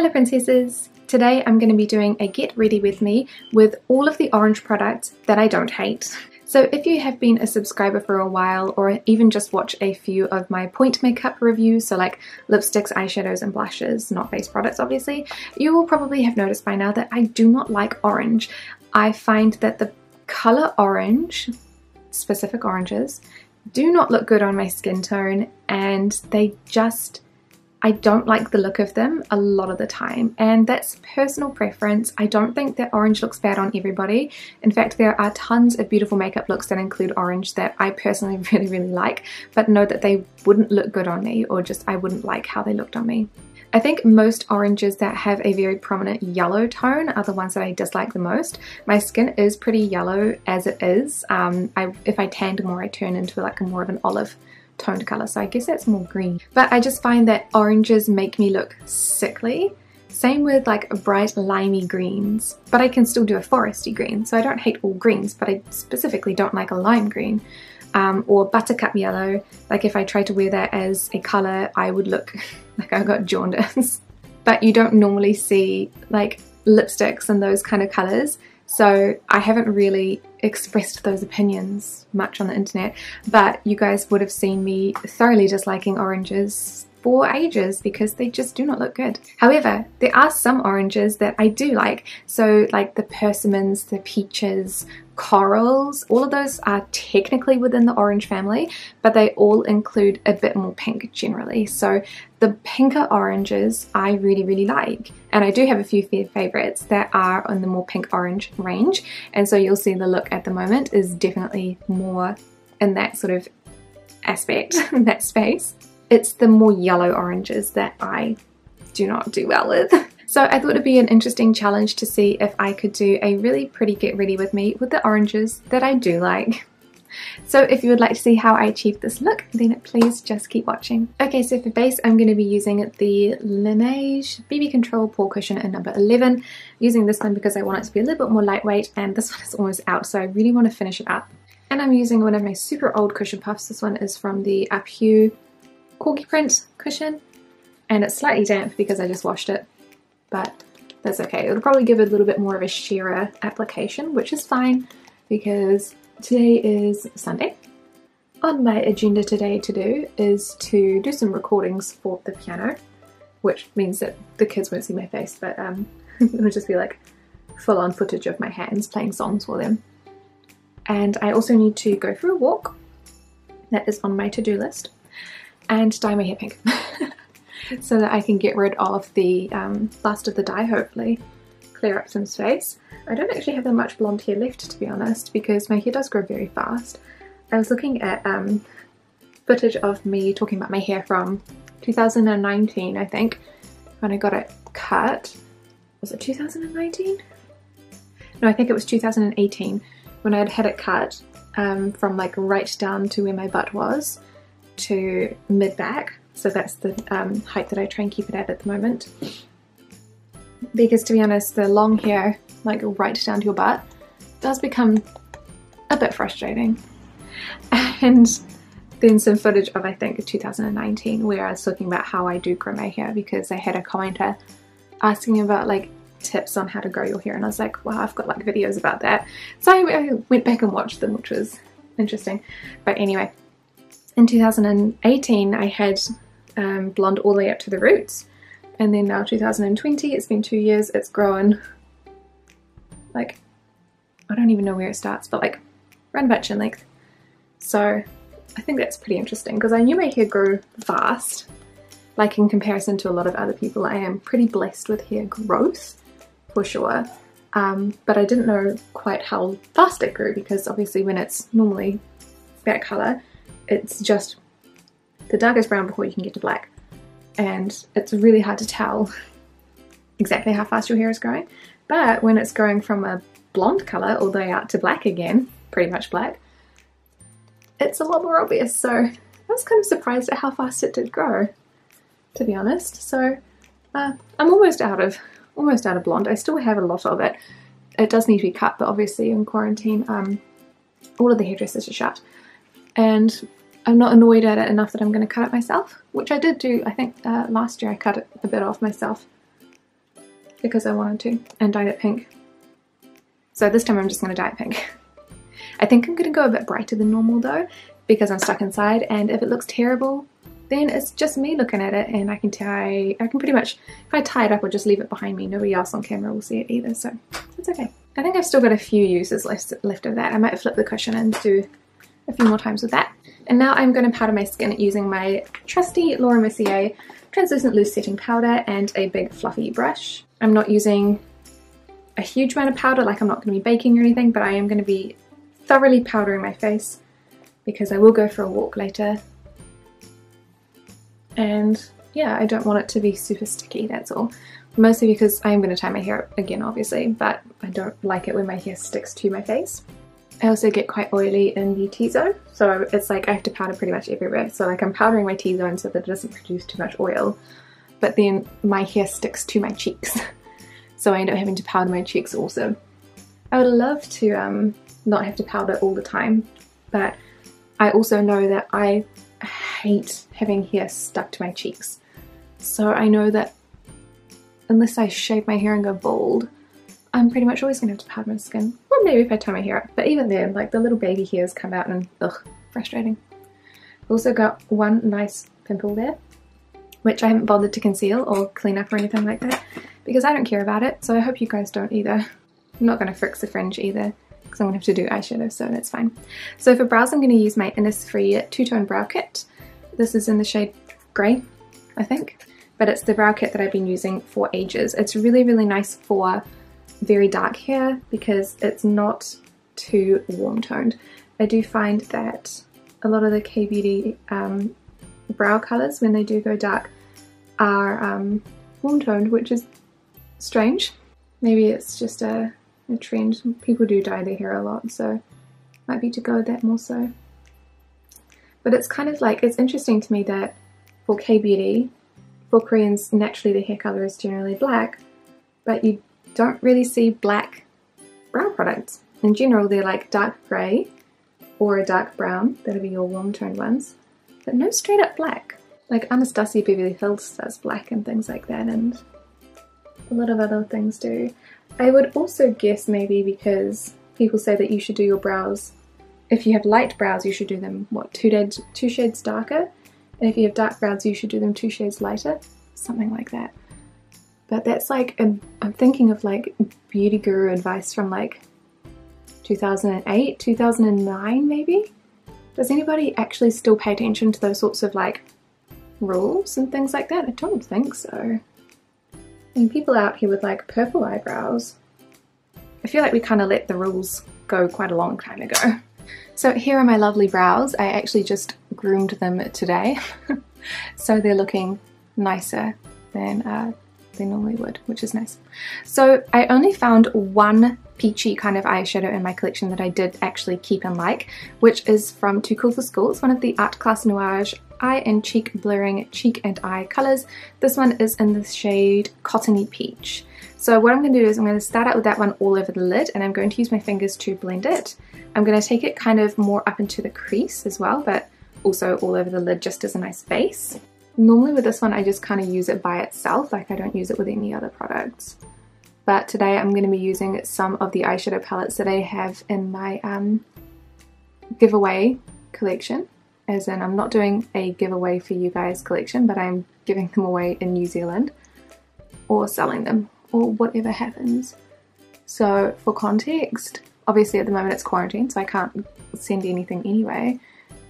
Hello princesses! Today I'm going to be doing a get ready with me with all of the orange products that I don't hate. So if you have been a subscriber for a while or even just watch a few of my point makeup reviews, so like lipsticks, eyeshadows and blushes, not face products obviously, you will probably have noticed by now that I do not like orange. I find that the colour orange, specific oranges, do not look good on my skin tone, and I don't like the look of them a lot of the time, and that's personal preference. I don't think that orange looks bad on everybody. In fact, there are tons of beautiful makeup looks that include orange that I personally really like, but know that they wouldn't look good on me, or just I wouldn't like how they looked on me. I think most oranges that have a very prominent yellow tone are the ones that I dislike the most. My skin is pretty yellow as it is. If I tanned more, I turn into like more of an olive toned colour, so I guess that's more green. But I just find that oranges make me look sickly. Same with like bright limey greens, but I can still do a foresty green, so I don't hate all greens, but I specifically don't like a lime green. Or buttercup yellow. Like if I try to wear that as a colour, I would look like I got jaundice. But you don't normally see like lipsticks and those kind of colours, so I haven't really expressed those opinions much on the internet, but you guys would have seen me thoroughly disliking oranges for ages because they just do not look good. However, there are some oranges that I do like, so like the persimmons, the peaches, corals, all of those are technically within the orange family, but they all include a bit more pink generally. So the pinker oranges I really like, and I do have a few favourites that are on the more pink orange range, and so you'll see the look at the moment is definitely more in that sort of aspect, that space. It's the more yellow oranges that I do not do well with. So I thought it'd be an interesting challenge to see if I could do a really pretty get ready with me with the oranges that I do like. So if you would like to see how I achieved this look, then please just keep watching. Okay, so for base I'm going to be using the Laneige BB Control Pore Cushion in number 11. Using this one because I want it to be a little bit more lightweight, and this one is almost out, so I really want to finish it up. And I'm using one of my super old cushion puffs. This one is from the Etude corgi print cushion, and it's slightly damp because I just washed it, but that's okay. It'll probably give it a little bit more of a sheerer application, which is fine because today is Sunday. On my agenda today to do is to do some recordings for the piano, which means that the kids won't see my face, but it'll just be like full-on footage of my hands playing songs for them. And I also need to go for a walk. That is on my to-do list. And dye my hair pink so that I can get rid of the last of the dye, hopefully clear up some space. I don't actually have that much blonde hair left, to be honest, because my hair does grow very fast. I was looking at footage of me talking about my hair from 2019, I think, when I got it cut. Was it 2019? No, I think it was 2018 when I had had it cut from like right down to where my butt was to mid-back, so that's the height that I try and keep it at the moment, because to be honest the long hair like right down to your butt does become a bit frustrating. And then some footage of I think 2019 where I was talking about how I do grow my hair, because I had a commenter asking about like tips on how to grow your hair, and I was like, wow, I've got like videos about that, so I went back and watched them, which was interesting. But anyway, in 2018 I had blonde all the way up to the roots, and then now 2020, it's been 2 years, it's grown like, I don't even know where it starts, but like around about chin length. So I think that's pretty interesting, because I knew my hair grew fast, like in comparison to a lot of other people. I am pretty blessed with hair growth for sure, but I didn't know quite how fast it grew, because obviously when it's normally that colour, it's just the darkest brown before you can get to black, and it's really hard to tell exactly how fast your hair is growing. But when it's growing from a blonde colour all the way out to black again, pretty much black, it's a lot more obvious. So I was kind of surprised at how fast it did grow, to be honest. So I'm almost out of blonde. I still have a lot of it. It does need to be cut, but obviously in quarantine all of the hairdressers are shut, and I'm not annoyed at it enough that I'm going to cut it myself, which I did do. I think last year I cut it a bit off myself. because I wanted to, and dyed it pink. So this time I'm just going to dye it pink. I think I'm going to go a bit brighter than normal though, because I'm stuck inside, and if it looks terrible, then it's just me looking at it, and I can pretty much, if I tie it up or just leave it behind me, nobody else on camera will see it either, so it's okay. I think I've still got a few uses left of that. I might flip the cushion and do a few more times with that. And now I'm going to powder my skin using my trusty Laura Mercier translucent loose setting powder and a big fluffy brush. I'm not using a huge amount of powder, like I'm not going to be baking or anything, but I am going to be thoroughly powdering my face because I will go for a walk later. And yeah, I don't want it to be super sticky, that's all. Mostly because I'm going to tie my hair up again, obviously, but I don't like it when my hair sticks to my face. I also get quite oily in the T-zone, so it's like I have to powder pretty much everywhere. So like I'm powdering my T-zone so that it doesn't produce too much oil, but then my hair sticks to my cheeks. So I end up having to powder my cheeks also. I would love to not have to powder all the time, but I also know that I hate having hair stuck to my cheeks. So I know that unless I shave my hair and go bald, I'm pretty much always going to have to powder my skin. Or maybe if I tie my hair up. But even then, like the little baby hairs come out and ugh, frustrating. I've also got one nice pimple there, which I haven't bothered to conceal or clean up or anything like that, because I don't care about it, so I hope you guys don't either. I'm not going to fix the fringe either, because I'm going to have to do eyeshadow, so that's fine. So for brows, I'm going to use my Innisfree two-tone brow kit. This is in the shade grey, I think. But it's the brow kit that I've been using for ages. It's really, really nice for very dark hair because it's not too warm toned. I do find that a lot of the Kbeauty brow colours, when they do go dark, are warm toned, which is strange. Maybe it's just a trend. People do dye their hair a lot, so might be to go with that more so. But it's kind of like, it's interesting to me that for Kbeauty, for Koreans, naturally their hair colour is generally black, but you don't really see black brow products. In general, they're like dark grey or a dark brown, that'll be your warm toned ones, but no straight up black. Like Anastasia Beverly Hills does black and things like that, and a lot of other things do. I would also guess maybe because people say that you should do your brows, if you have light brows, you should do them, what, two shades darker? And if you have dark brows, you should do them 2 shades lighter, something like that. But that's like, I'm thinking of like beauty guru advice from like 2008, 2009 maybe? Does anybody actually still pay attention to those sorts of like rules and things like that? I don't think so. I mean, people out here with like purple eyebrows, I feel like we kind of let the rules go quite a long time ago. So here are my lovely brows. I actually just groomed them today, so they're looking nicer than they normally would, which is nice. So I only found one peachy kind of eyeshadow in my collection that I did actually keep and like, which is from Too Cool for School. It's one of the Art Class Nuage Eye and Cheek Blurring Cheek and Eye colours. This one is in the shade Cottony Peach. So what I'm going to do is I'm going to start out with that one all over the lid, and I'm going to use my fingers to blend it. I'm going to take it kind of more up into the crease as well, but also all over the lid just as a nice base. Normally with this one I just kind of use it by itself, like I don't use it with any other products. But today I'm going to be using some of the eyeshadow palettes that I have in my giveaway collection. As in, I'm not doing a giveaway for you guys collection, but I'm giving them away in New Zealand or selling them, or whatever happens. So for context, obviously at the moment it's quarantine, so I can't send anything anyway,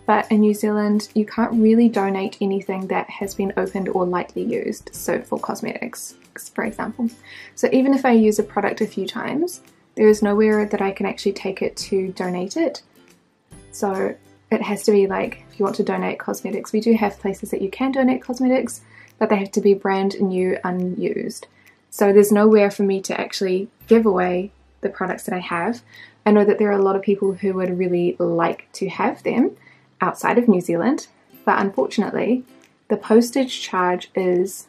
but in New Zealand you can't really donate anything that has been opened or lightly used, so for cosmetics for example. So even if I use a product a few times, there is nowhere that I can actually take it to donate it. So it has to be like, if you want to donate cosmetics, we do have places that you can donate cosmetics, but they have to be brand new, unused. So there's nowhere for me to actually give away the products that I have. I know that there are a lot of people who would really like to have them outside of New Zealand, but unfortunately the postage charge is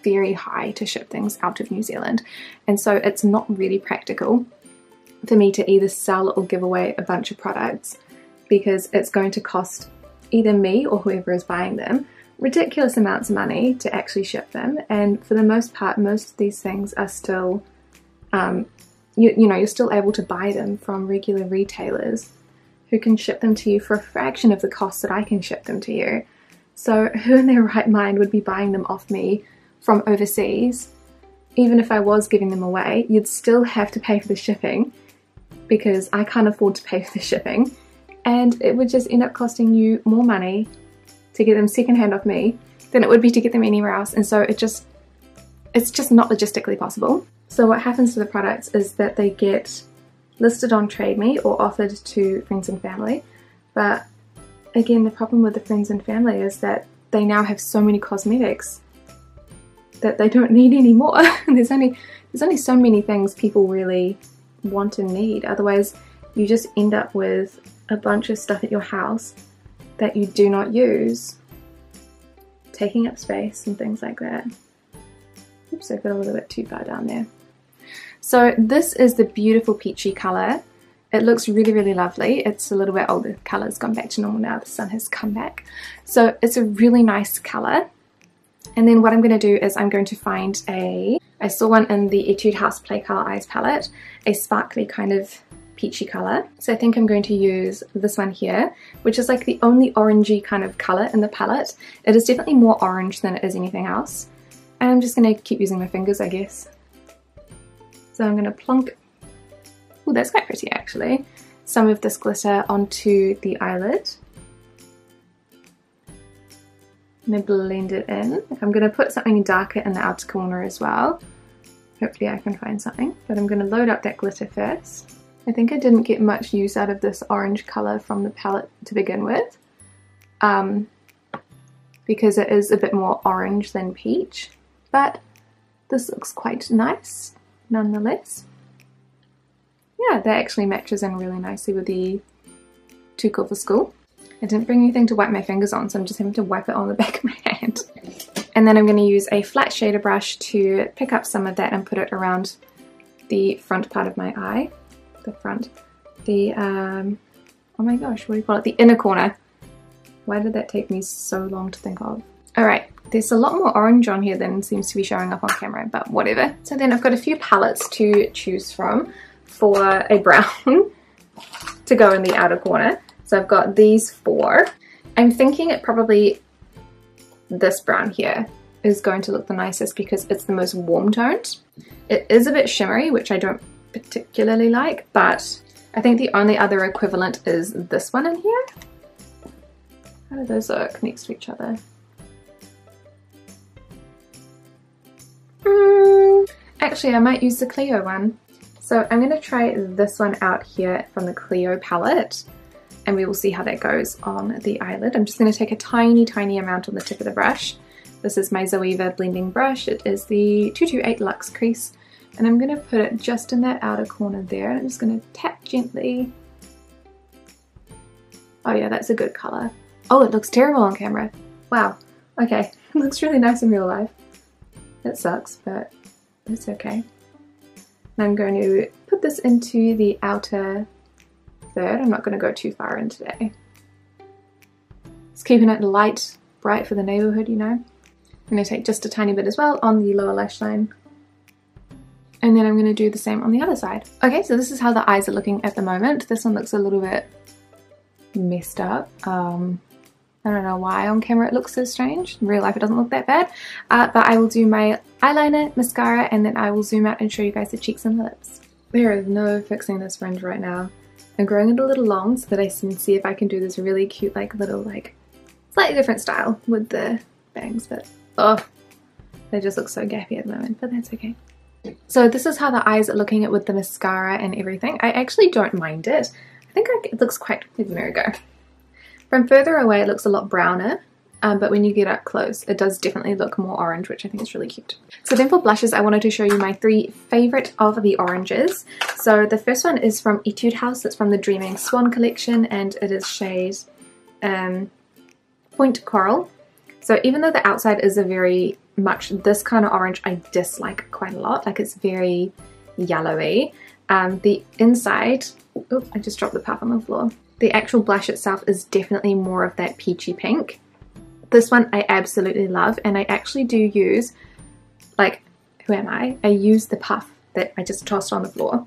very high to ship things out of New Zealand, and so it's not really practical for me to either sell or give away a bunch of products, because it's going to cost either me or whoever is buying them ridiculous amounts of money to actually ship them, and for the most part most of these things are still you know, you're still able to buy them from regular retailers who can ship them to you for a fraction of the cost that I can ship them to you. So who in their right mind would be buying them off me from overseas? Even if I was giving them away, you'd still have to pay for the shipping because I can't afford to pay for the shipping, and it would just end up costing you more money to get them secondhand off me than it would be to get them anywhere else, and so it's just not logistically possible. So what happens to the products is that they get listed on Trade Me or offered to friends and family, but again, the problem with the friends and family is that they now have so many cosmetics that they don't need anymore. There's only so many things people really want and need, otherwise you just end up with a bunch of stuff at your house that you do not use, taking up space and things like that. Oops, I got a little bit too far down there. So this is the beautiful peachy colour. It looks really, really lovely. It's a little bit older. The colour's gone back to normal now. The sun has come back. So it's a really nice colour. And then what I'm going to do is I'm going to find I saw one in the Etude House Play Colour Eyes palette, a sparkly kind of peachy colour. So I think I'm going to use this one here, which is like the only orangey kind of colour in the palette. It is definitely more orange than it is anything else. And I'm just going to keep using my fingers, I guess. So I'm going to plonk, oh, that's quite pretty actually, some of this glitter onto the eyelid. I'm going to blend it in. I'm going to put something darker in the outer corner as well. Hopefully I can find something, but I'm going to load up that glitter first. I think I didn't get much use out of this orange colour from the palette to begin with, because it is a bit more orange than peach, but this looks quite nice nonetheless. Yeah, that actually matches in really nicely with the Too Cool for School. I didn't bring anything to wipe my fingers on, so I'm just having to wipe it on the back of my hand. And then I'm going to use a flat shader brush to pick up some of that and put it around the front part of my eye. Oh my gosh, what do you call it? The inner corner. Why did that take me so long to think of? Alright, there's a lot more orange on here than seems to be showing up on camera, but whatever. So then I've got a few palettes to choose from for a brown to go in the outer corner. So I've got these four. I'm thinking it probably, this brown here is going to look the nicest because it's the most warm toned. It is a bit shimmery, which I don't particularly like, but I think the only other equivalent is this one in here. How do those look next to each other? Actually, I might use the Clio one. So I'm going to try this one out here from the Clio palette, and we will see how that goes on the eyelid. I'm just going to take a tiny, tiny amount on the tip of the brush. This is my Zoeva blending brush. It is the 228 Luxe Crease, and I'm going to put it just in that outer corner there. I'm just going to tap gently. Oh yeah, that's a good colour. Oh, it looks terrible on camera. Wow. Okay, it looks really nice in real life. It sucks, but it's okay. And I'm going to put this into the outer third. I'm not going to go too far in today. Just keeping it light, bright for the neighbourhood, you know. I'm going to take just a tiny bit as well on the lower lash line. And then I'm going to do the same on the other side. Okay, so this is how the eyes are looking at the moment. This one looks a little bit messed up. I don't know why on camera it looks so strange. In real life it doesn't look that bad. But I will do my eyeliner, mascara, and then I will zoom out and show you guys the cheeks and the lips. There is no fixing this fringe right now. I'm growing it a little long so that I can see if I can do this really cute little slightly different style with the bangs, but oh, they just look so gappy at the moment, but that's okay. So this is how the eyes are looking at with the mascara and everything. I actually don't mind it. I think it looks quite, there we go. From further away it looks a lot browner, but when you get up close it does definitely look more orange, which I think is really cute. So then for blushes I wanted to show you my three favourite of the oranges. So the first one is from Etude House. It's from the Dreaming Swan collection and it is shade Point Coral. So even though the outside is a very much this kind of orange, I dislike quite a lot. Like, it's very yellowy. The inside, oh, I just dropped the puff on the floor. The actual blush itself is definitely more of that peachy pink. This one I absolutely love, and I actually do use, like, who am I? I use the puff that I just tossed on the floor.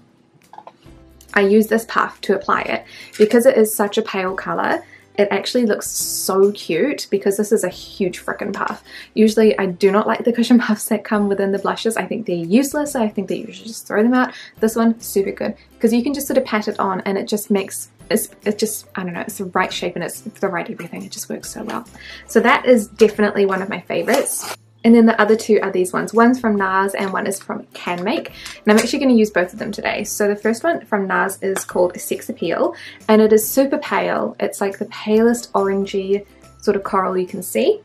I use this puff to apply it. Because it is such a pale colour, it actually looks so cute because this is a huge frickin' puff. Usually I do not like the cushion puffs that come within the blushes. I think they're useless. I think that you should just throw them out. This one, super good, because you can just sort of pat it on and it just makes, it just, I don't know, it's the right shape and it's the right everything. It just works so well. So that is definitely one of my favorites. And then the other two are these ones. One's from NARS and one is from CanMake. And I'm actually going to use both of them today. So the first one from NARS is called Sex Appeal. And it is super pale. It's like the palest orangey sort of coral you can see.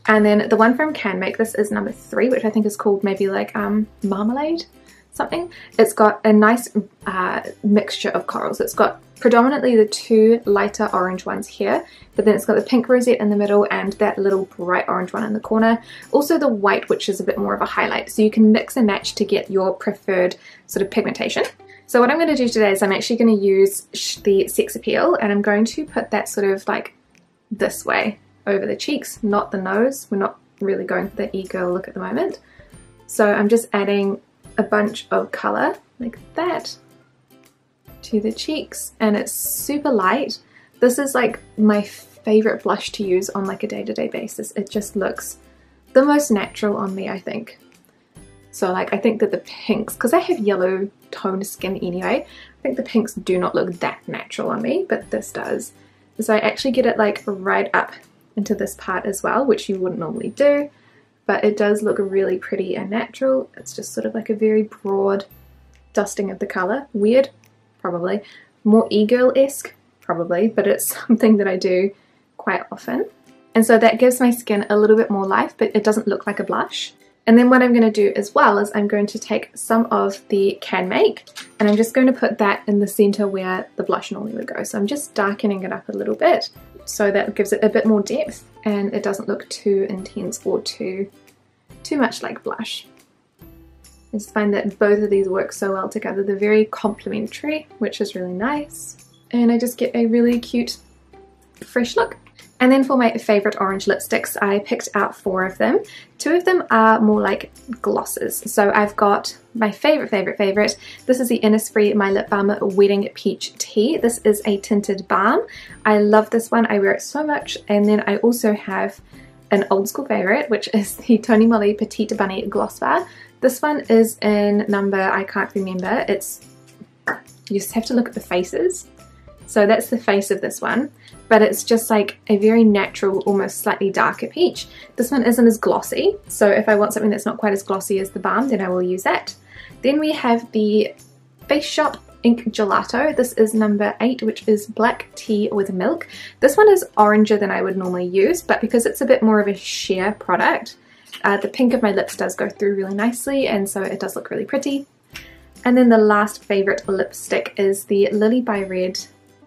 And then the one from CanMake, this is number 3, which I think is called maybe like marmalade something. It's got a nice mixture of corals. It's got predominantly the 2 lighter orange ones here, but then it's got the pink rosette in the middle and that little bright orange one in the corner. Also the white, which is a bit more of a highlight, so you can mix and match to get your preferred sort of pigmentation. So what I'm going to do today is I'm actually going to use the Sex Appeal, and I'm going to put that sort of like this way over the cheeks, not the nose. We're not really going for the e-girl look at the moment. So I'm just adding a bunch of colour like that to the cheeks, and it's super light. This is like my favorite blush to use on like a day-to-day basis. It just looks the most natural on me, I think. So like I think that the pinks, because I have yellow toned skin anyway, I think the pinks do not look that natural on me, but this does. So I actually get it like right up into this part as well, which you wouldn't normally do, but it does look really pretty and natural. It's just sort of like a very broad dusting of the colour. Weird? Probably. More e-girl-esque? Probably, but it's something that I do quite often. And so that gives my skin a little bit more life, but it doesn't look like a blush. And then what I'm going to do as well is I'm going to take some of the CanMake and I'm just going to put that in the center where the blush normally would go. So I'm just darkening it up a little bit so that gives it a bit more depth and it doesn't look too intense or too much like blush. I just find that both of these work so well together. They're very complementary, which is really nice. And I just get a really cute, fresh look. And then for my favourite orange lipsticks, I picked out 4 of them. 2 of them are more like glosses. So I've got my favourite. This is the Innisfree My Lip Balm Wedding Peach Tea. This is a tinted balm. I love this one. I wear it so much. And then I also have an old school favourite, which is the Tony Moly Petite Bunny Gloss Bar. This one is in number, I can't remember. It's, you just have to look at the faces. So that's the face of this one, but it's just like a very natural, almost slightly darker peach. This one isn't as glossy, so if I want something that's not quite as glossy as the balm, then I will use that. Then we have the Face Shop Ink Gelato. This is number 8, which is black tea with milk. This one is oranger than I would normally use, but because it's a bit more of a sheer product, the pink of my lips does go through really nicely, and so it does look really pretty. And then the last favourite lipstick is the Lily by Red.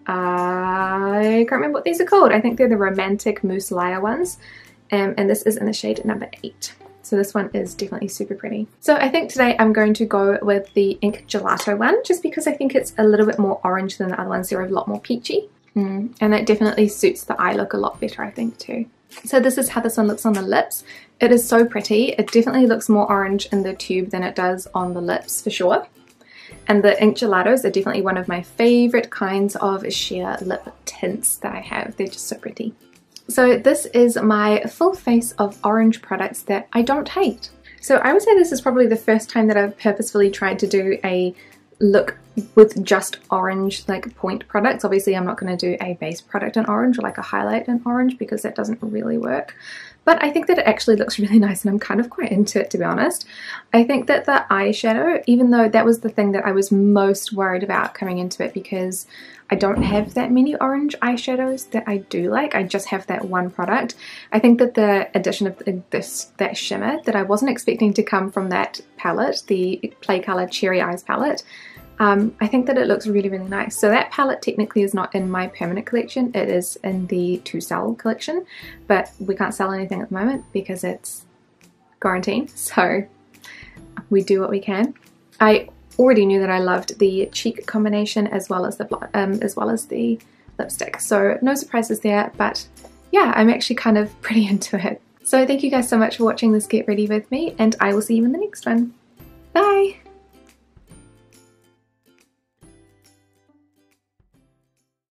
I can't remember what these are called. I think they're the Romantic Mousse Liar ones, and this is in the shade number 8. So this one is definitely super pretty. So I think today I'm going to go with the Ink Gelato one, just because I think it's a little bit more orange than the other ones. They're a lot more peachy, and it definitely suits the eye look a lot better, I think, too. So this is how this one looks on the lips. It is so pretty. It definitely looks more orange in the tube than it does on the lips, for sure. And the Ink Gelatos are definitely one of my favourite kinds of sheer lip tints that I have. They're just so pretty. So this is my full face of orange products that I don't hate. So I would say this is probably the first time that I've purposefully tried to do a look with just orange like point products. Obviously I'm not going to do a base product in orange or like a highlight in orange because that doesn't really work. But I think that it actually looks really nice and I'm kind of quite into it, to be honest. I think that the eyeshadow, even though that was the thing that I was most worried about coming into it because I don't have that many orange eyeshadows that I do like. I just have that one product. I think that the addition of that shimmer that I wasn't expecting to come from that palette, the Play Color Cherry Eyes palette, I think that it looks really, really nice. So that palette technically is not in my permanent collection. It is in the to sell collection, but we can't sell anything at the moment because it's quarantine. So we do what we can. I already knew that I loved the cheek combination as well as the lipstick. So no surprises there, but yeah, I'm actually kind of pretty into it. So thank you guys so much for watching this Get Ready With Me, and I will see you in the next one. Bye!